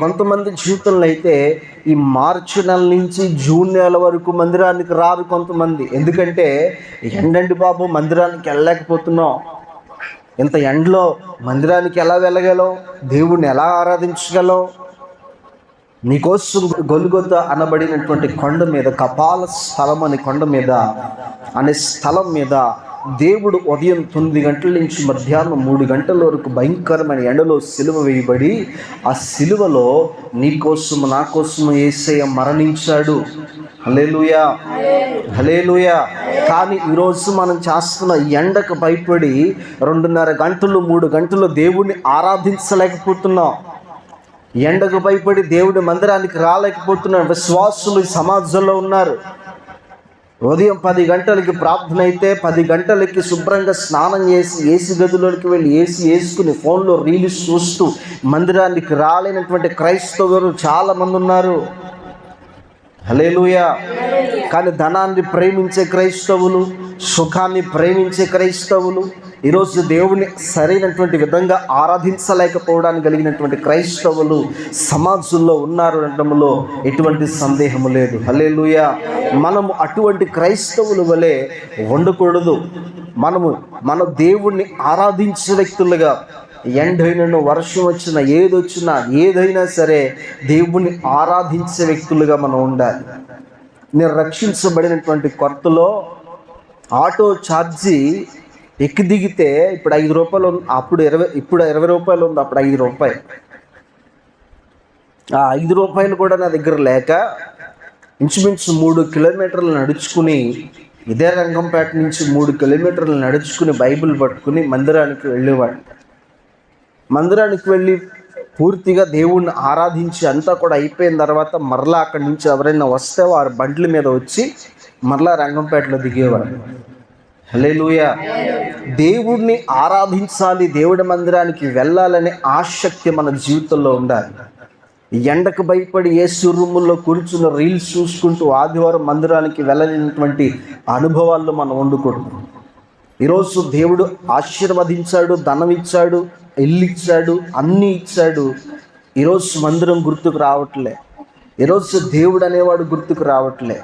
కొంతమంది జీవితంలో అయితే ఈ మార్చి నెల నుంచి జూన్ నెల వరకు మందిరానికి రారు కొంతమంది. ఎందుకంటే ఎండండి బాబు, మందిరానికి వెళ్ళలేకపోతున్నాం, ఇంత ఎండలో మందిరానికి ఎలా వెళ్ళగలం, దేవుణ్ణి ఎలా ఆరాధించగలం? నీకోసం గొల్గొత అనబడినటువంటి కొండ మీద, కపాల స్థలం అనే కొండ మీద అనే స్థలం మీద దేవుడు ఉదయం 9 గంటల నుంచి మధ్యాహ్నం 3 గంటల వరకు భయంకరమైన ఎండలో సిలువ వేయబడి, ఆ సిలువలో నీ కోసం నా కోసం యేసయ్య మరణించాడు. హల్లెలూయా, హల్లెలూయా. కానీ ఈరోజు మనం చేస్తున్న ఎండకు భయపడి 2:30 గంటలు 3 గంటలు దేవుణ్ణి ఆరాధించలేకపోతున్నాం. ఎండకు భయపడి దేవుడి మందిరానికి రాలేకపోతున్న విశ్వాసులు సమాజంలో ఉన్నారు. ఉదయం 10 గంటలకి ప్రార్థన అయితే 10 గంటలకి శుభ్రంగా స్నానం చేసి ఏసీ గదిలోకి వెళ్ళి ఏసీ వేసుకుని ఫోన్లో రీల్స్ చూస్తూ మందిరానికి రాలేనటువంటి క్రైస్తవులు చాలామంది ఉన్నారు. హల్లెలూయా. కానీ ధనాన్ని ప్రేమించే క్రైస్తవులు, సుఖాన్ని ప్రేమించే క్రైస్తవులు, ఈరోజు దేవుని సరైనటువంటి విధంగా ఆరాధించలేకపోవడానికి కలిగినటువంటి క్రైస్తవులు సమాజంలో ఉన్నారు అనడంలో ఎటువంటి సందేహము లేదు. హల్లెలూయా. మనము అటువంటి క్రైస్తవుల వలె ఉండకూడదు. మన దేవుణ్ణి ఆరాధించే వ్యక్తులుగా, ఎండైనను వర్షం వచ్చినా ఏదొచ్చినా ఏదైనా సరే దేవుణ్ణి ఆరాధించే వ్యక్తులుగా మనం ఉండాలి. నేను రక్షించబడినటువంటి కొత్తలో ఆటో ఛార్జీ ఎక్కి దిగితే ఇప్పుడు 5 రూపాయలు, ఇప్పుడు 20 రూపాయలు ఉంది, అప్పుడు 5 రూపాయలు. ఆ 5 రూపాయలు కూడా నా దగ్గర లేక ఇంచుమించు 3 కిలోమీటర్లు నడుచుకుని, ఇదే రంగంపేట నుంచి 3 కిలోమీటర్లు నడుచుకుని బైబిల్ పట్టుకుని మందిరానికి వెళ్ళేవాడు. మందిరానికి వెళ్ళి పూర్తిగా దేవుణ్ణి ఆరాధించి అంతా కూడా అయిపోయిన తర్వాత మరలా అక్కడి నుంచి ఎవరైనా వస్తే వారు బండ్ల మీద వచ్చి మరలా రంగంపేటలో దిగేవాడు. హల్లెలూయా. దేవుణ్ణి ఆరాధించాలి, దేవుడి మందిరానికి వెళ్ళాలనే ఆసక్తి మన జీవితంలో ఉండాలి. ఎండకు భయపడి యేసు రూముల్లో కూర్చున్న రీల్స్ చూసుకుంటూ ఆదివారం మందిరానికి వెళ్ళలేనటువంటి అనుభవాల్లో మనం ఉండకూడదు. ఈరోజు దేవుడు ఆశీర్వదించాడు, ధనం ఇచ్చాడు, ఇల్లు ఇచ్చాడు, అన్నీ ఇచ్చాడు. ఈరోజు మందిరం గుర్తుకు రావట్లే, ఈరోజు దేవుడు అనేవాడు గుర్తుకు రావట్లే.